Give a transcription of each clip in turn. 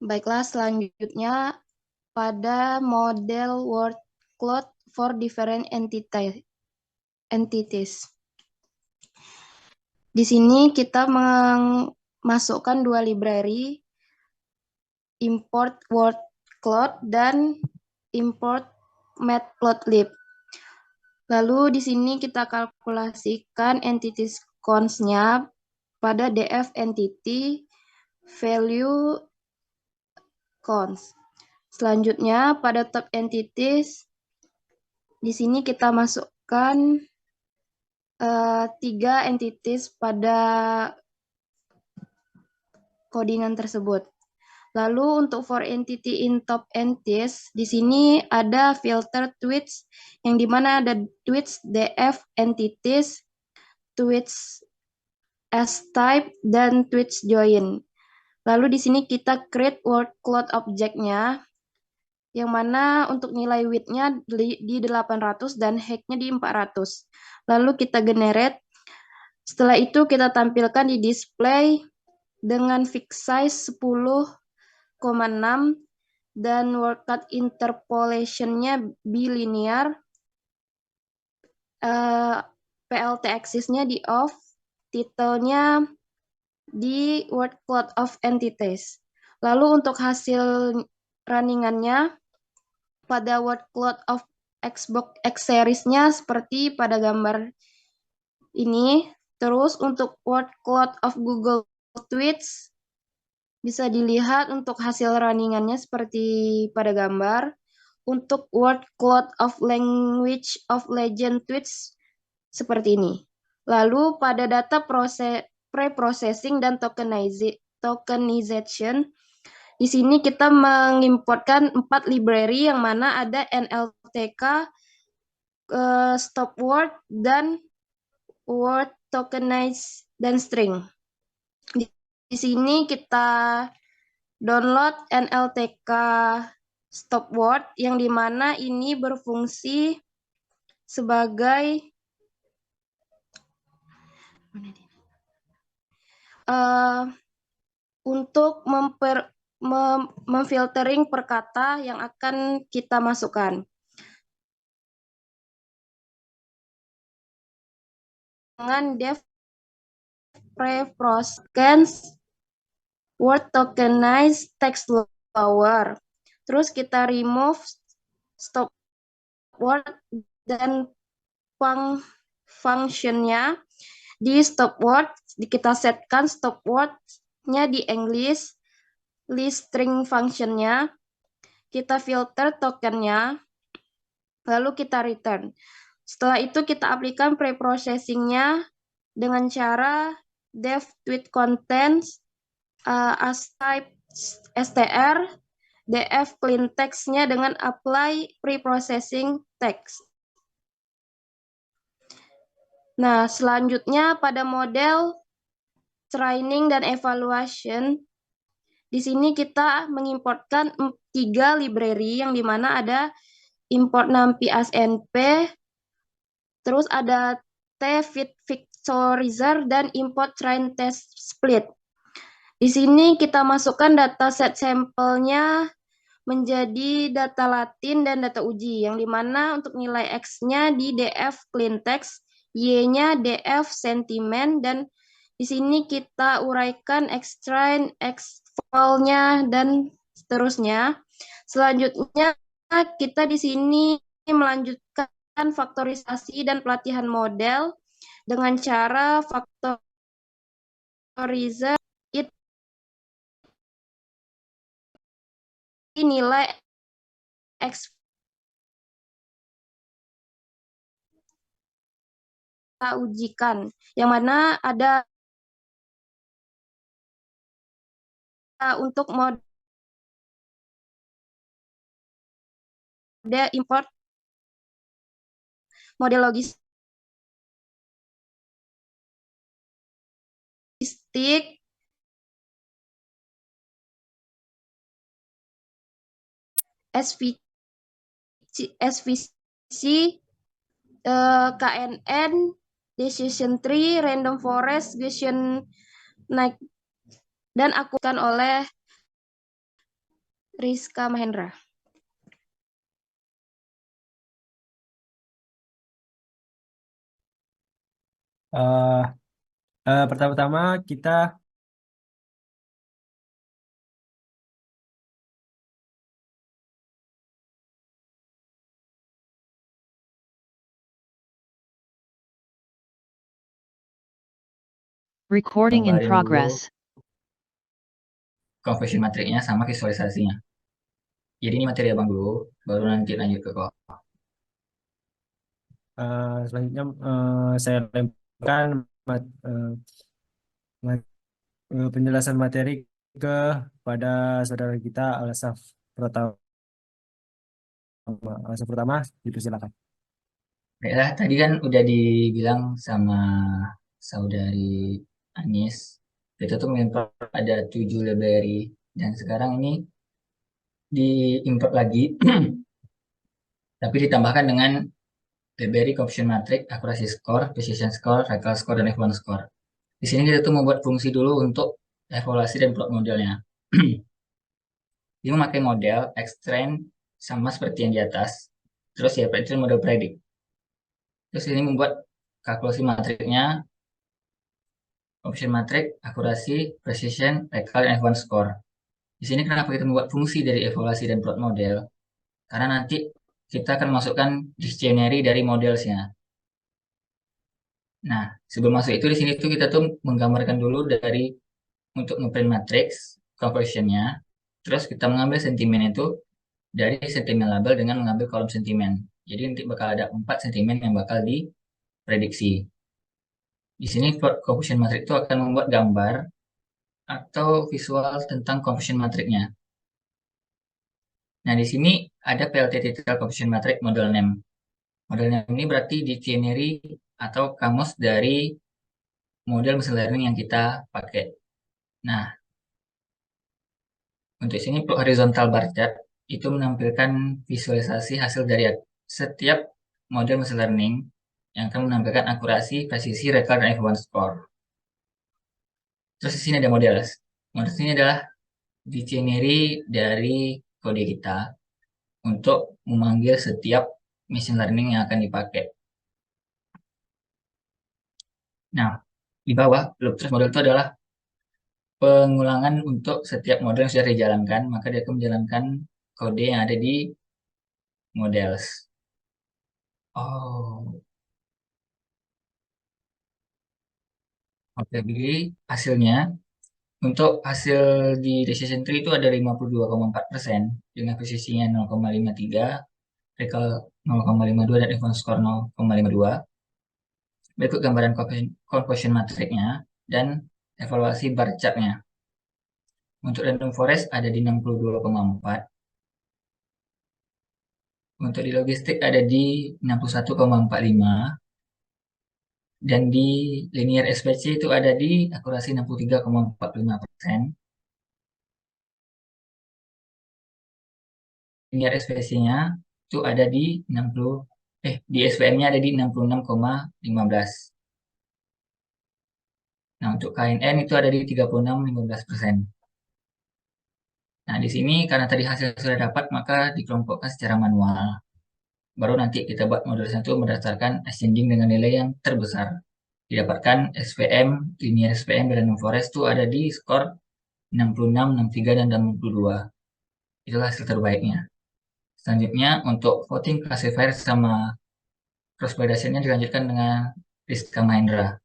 Baiklah, selanjutnya pada model word cloud for different entities. Di sini kita memasukkan dua library, import word cloud dan import matplotlib. Lalu di sini kita kalkulasikan entities cons-nya pada df entity value cons. Selanjutnya pada top entities, di sini kita masukkan 3 entities pada codingan tersebut. Lalu untuk for entity in top entities, di sini ada filter tweets, yang dimana ada tweets df entities, tweets as type, dan tweets join. Lalu di sini kita create word cloud object-nya, yang mana untuk nilai width-nya di 800 dan height-nya di 400. Lalu kita generate. Setelah itu kita tampilkan di display dengan fixed size 10,6 dan wordcut interpolation-nya bilinear. PLT axis-nya di off, title-nya di word cloud of entities. Lalu untuk hasil runningannya pada word cloud of Xbox X series-nya seperti pada gambar ini. Terus untuk word cloud of Google Tweets bisa dilihat untuk hasil runningannya seperti pada gambar. Untuk word cloud of language of legend tweets seperti ini. Lalu pada data pre-processing dan tokenization, di sini kita mengimportkan 4 library yang mana ada NLTK, stop word, dan word tokenize dan string. Di sini kita download NLTK stop word yang dimana ini berfungsi sebagai untuk memfiltering per kata yang akan kita masukkan. Dengan def pre-process word tokenize text lower. Terus kita remove stop word dan function-nya di stop word, kita setkan stop word-nya di English, list string function-nya, kita filter token-nya, lalu kita return. Setelah itu kita aplikasikan pre-processing-nya dengan cara def tweet contents as type str, df clean text-nya dengan apply pre-processing text. Nah, selanjutnya pada model training dan evaluation, di sini kita mengimportkan 3 library yang dimana ada import numpy as np, terus ada t-vectorizer dan import train test split. Di sini kita masukkan dataset sampelnya menjadi data latin dan data uji, yang dimana untuk nilai X-nya di df clean text, Y-nya df sentiment, dan di sini kita uraikan X-train, X-val-nya, dan seterusnya. Selanjutnya kita di sini melanjutkan faktorisasi dan pelatihan model dengan cara faktorizer nilai X kita ujikan, yang mana ada untuk mode import model logistik, SVC, KNN, decision tree, random forest, Gaussian naik, dan akunkan oleh Rizka Mahendra. Eh, pertama-tama kita Recording in gambarin dulu progress. conversion matriknya sama visualisasinya. Jadi ini materi abang dulu, baru nanti lanjut ke kok. selanjutnya saya lemparkan penjelasan materi pada saudara kita Alsaf Pratama. Alsaf Pratama, dipersilakan. Baiklah, tadi kan udah dibilang sama saudari Anis, kita tuh mengimport ada 7 library, dan sekarang ini diimport lagi, tapi ditambahkan dengan library confusion matrix, accuracy score, precision score, recall score, dan F1 score. Di sini kita tuh membuat fungsi dulu untuk evaluasi dan plot modelnya. Dia memakai model X-Trend sama seperti yang di atas. Terus ya, itu model predict. Terus ini membuat kalkulasi matriknya, option matrix, akurasi, precision, recall, dan F1 score. Di sini kenapa kita membuat fungsi dari evaluasi dan plot model? Karena nanti kita akan masukkan dictionary dari modelsnya. Nah, sebelum masuk itu di sini tuh kita tuh menggambarkan dulu dari untuk ngeprint matrix conversionnya. Terus kita mengambil sentimen itu dari sentimen label dengan mengambil kolom sentimen. Jadi nanti bakal ada 4 sentimen yang bakal diprediksi. Di sini confusion matrix itu akan membuat gambar atau visual tentang confusion matrixnya. Nah, di sini ada PLT Title Confusion Matrix Model Name. Model name ini berarti dictionary atau kamus dari model machine learning yang kita pakai. Nah, untuk sini horizontal bar chart itu menampilkan visualisasi hasil dari setiap model machine learning yang akan menampilkan akurasi, presisi, recall, dan F1 score. Terus di sini ada model. Model ini adalah dictionary dari kode kita untuk memanggil setiap machine learning yang akan dipakai. Nah, di bawah, terus model itu adalah pengulangan untuk setiap model yang sudah dijalankan, maka dia akan menjalankan kode yang ada di models. Oh, oke, jadi hasilnya untuk hasil di decision tree itu ada 52,4% dengan presisinya 0,53, recall 0,52 dan event score 0,52. Berikut gambaran conversion matrixnya dan evaluasi bar chartnya. Untuk random forest ada di 62,4. Untuk di logistik ada di 61,45. Dan di linear SPC itu ada di akurasi 63,45%. Linear SPC-nya itu ada di 60, di SVM-nya ada di 66,15. Nah, untuk KNN itu ada di 36,15%. Nah, di sini karena tadi hasil sudah dapat, maka dikelompokkan secara manual. Baru nanti kita buat modelnya itu berdasarkan ascending dengan nilai yang terbesar. Didapatkan SVM, linear SVM dan random forest itu ada di skor 66, 63, dan 62. Itulah hasil terbaiknya. Selanjutnya untuk voting classifier sama cross validation-nya dilanjutkan dengan Rizka Mahendra.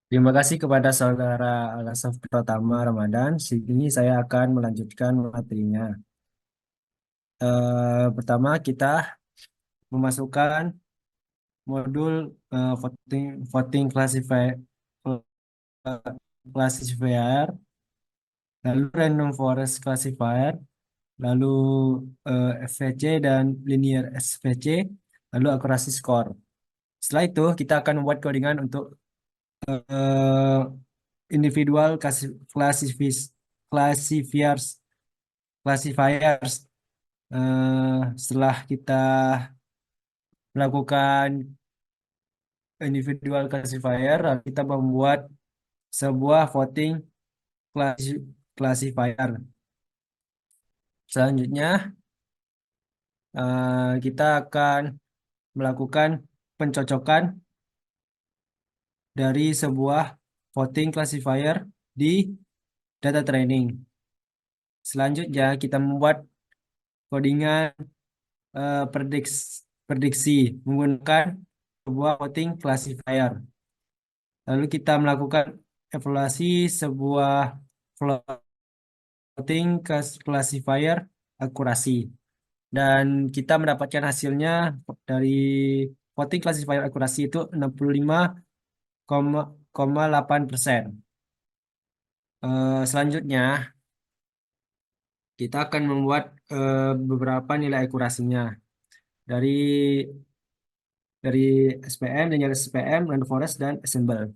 Terima kasih kepada saudara Alsaf Pratama Ramadan. Sini saya akan melanjutkan materinya. Pertama kita memasukkan modul voting voting classifier, lalu random forest classifier, lalu FVC dan linear SVC, lalu akurasi score. Setelah itu kita akan membuat codingan untuk eh, individual classifiers classifiers. Setelah kita melakukan individual classifier, lalu kita membuat sebuah voting classifier. Selanjutnya, kita akan melakukan pencocokan dari sebuah voting classifier di data training. Selanjutnya, kita membuat codingan prediksi menggunakan sebuah voting classifier. Lalu kita melakukan evaluasi sebuah voting classifier akurasi. Dan kita mendapatkan hasilnya dari voting classifier akurasi itu 65,8%. Selanjutnya, kita akan membuat beberapa nilai akurasinya dari dari SPM, linear SPM, random forest, dan assemble.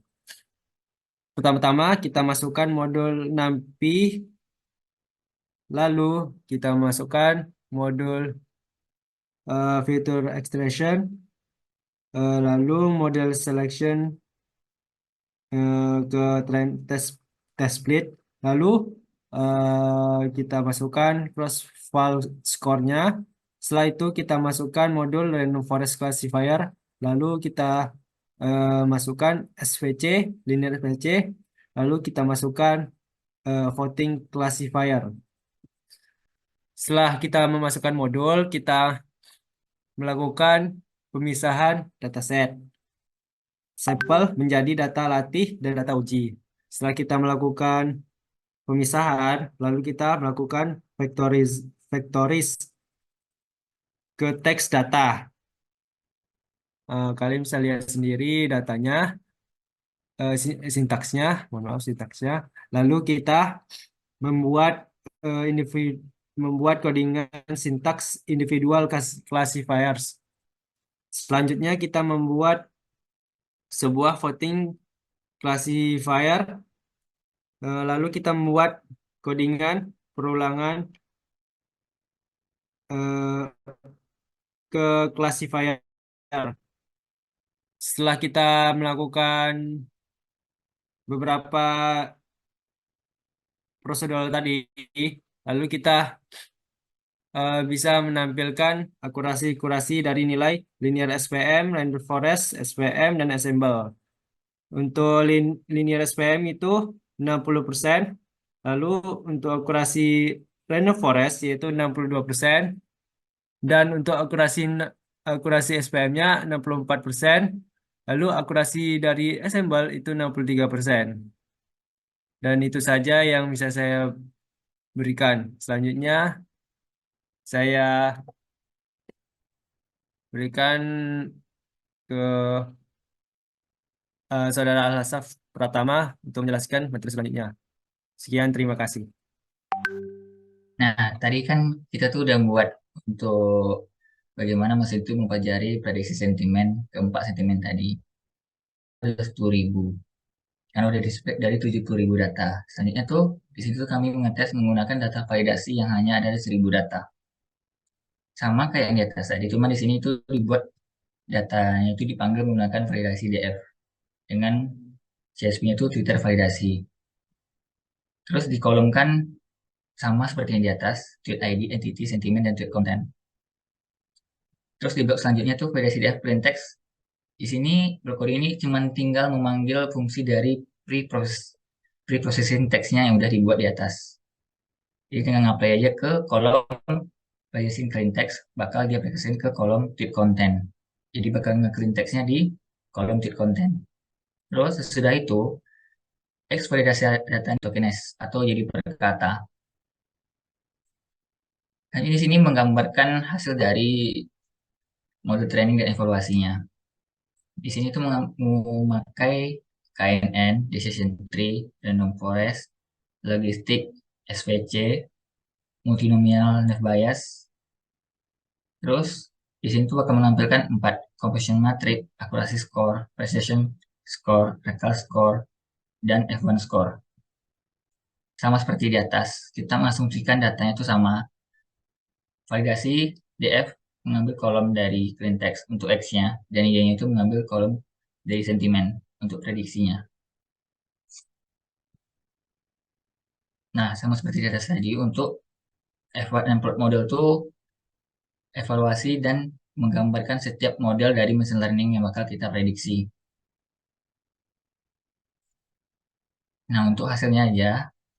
Pertama-tama kita masukkan modul NumPy, lalu kita masukkan modul feature extraction, lalu model selection ke test split, lalu kita masukkan cross val score-nya. Setelah itu kita masukkan modul random forest classifier, lalu kita masukkan SVC, linear SVC, lalu kita masukkan voting classifier. Setelah kita memasukkan modul, kita melakukan pemisahan dataset sampel menjadi data latih dan data uji. Setelah kita melakukan pemisahan, lalu kita melakukan vectoris ke teks data. Kalian bisa lihat sendiri datanya, sintaksnya, mohon maaf sintaksnya. Lalu kita membuat membuat codingan sintaks individual classifiers. Selanjutnya kita membuat sebuah voting classifier, lalu kita membuat codingan perulangan ke classifier. Setelah kita melakukan beberapa prosedur tadi, lalu kita bisa menampilkan akurasi-akurasi dari nilai linear SPM, random forest, SPM, dan assemble. Untuk linear SPM itu 60%, lalu untuk akurasi random forest yaitu 62%, dan untuk akurasi SPM-nya 64%, lalu akurasi dari assemble itu 63%. Dan itu saja yang bisa saya berikan. Selanjutnya, saya berikan ke Saudara Al-Hasaf Pratama untuk menjelaskan materi selanjutnya. Sekian, terima kasih. Nah, tadi kan kita tuh udah buat untuk bagaimana mesin itu mempelajari prediksi sentimen keempat sentimen tadi. Ada 10.000. Karena udah dispek dari 70.000 data. Selanjutnya tuh, di situ tuh kami mengetes menggunakan data validasi yang hanya ada 1.000 data. Sama kayak yang di atas tadi, cuma di sini tuh dibuat datanya itu dipanggil menggunakan validasi DF. Dengan CSV-nya itu Twitter validasi. Terus dikolomkan sama seperti yang di atas, tweet ID, entity, sentiment, dan tweet content. Terus di blok selanjutnya tuh validasi DF plain text. Di sini blok kode ini cuma tinggal memanggil fungsi dari pre-processing text-nya yang udah dibuat di atas. Jadi tinggal ngapain aja ke kolom validasi clean text, bakal dia aplikasikan ke kolom tweet content. Jadi bakal nge-clean text-nya di kolom tweet content. Terus sesudah itu, X validasi data tokenize atau jadi perkata. Dan ini sini menggambarkan hasil dari model training dan evaluasinya. Di sini tuh memakai KNN, Decision Tree, Random Forest, Logistic, SVC, Multinomial Net Bias. Terus di sini tuh akan menampilkan 4 Composition Matrix, Accuracy Score, Precision Score, Recall Score, dan F1 Score. Sama seperti di atas, kita mengasumsikan datanya itu sama. Validasi DF mengambil kolom dari clean text untuk X-nya, dan Y-nya itu mengambil kolom dari sentimen untuk prediksinya. Nah, sama seperti di atas tadi, untuk effort and plot model itu evaluasi dan menggambarkan setiap model dari machine learning yang bakal kita prediksi. Nah, untuk hasilnya aja,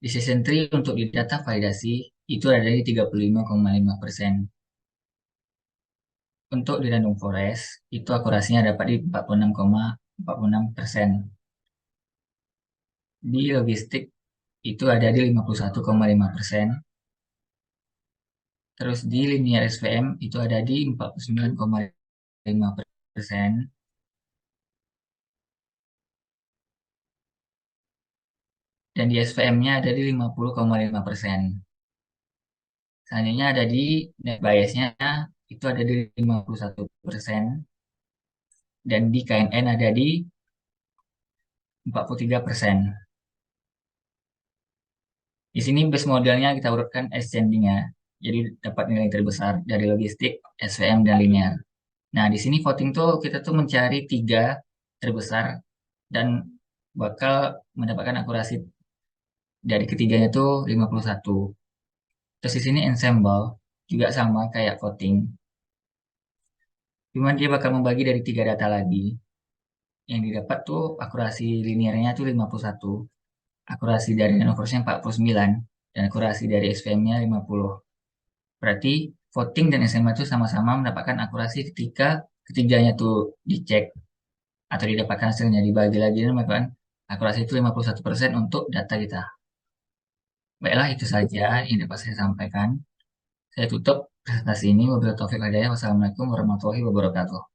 decision tree untuk di data validasi itu ada di 35,5%. Untuk di random forest, itu akurasinya dapat di 46,46%. Di logistik, itu ada di 51,5%. Terus di linear SVM, itu ada di 49,5%. Dan di SVM-nya ada di 50,5%. Selanjutnya ada di net bias-nya, itu ada di 51%. Dan di KNN ada di 43%. Di sini base modelnya kita urutkan ascending ya. Jadi dapat nilai terbesar dari logistik, SVM, dan linear. Nah, di sini voting tuh kita tuh mencari tiga terbesar dan bakal mendapatkan akurasi dari ketiganya tuh 51. Terus di sini ensemble juga sama kayak voting. Cuman dia bakal membagi dari tiga data lagi. Yang didapat tuh akurasi linearnya tuh 51. Akurasi dari Nanoforce-nya 49 dan akurasi dari SVM-nya 50. Berarti voting dan SMA itu sama-sama mendapatkan akurasi ketika ketiganya tuh dicek atau didapatkan hasilnya dibagi lagi dan mendapatkan akurasi itu 51% untuk data kita. Baiklah, itu saja yang dapat saya sampaikan. Saya tutup presentasi ini. Wabillahi taufiq wal hidayah. Wassalamualaikum warahmatullahi wabarakatuh.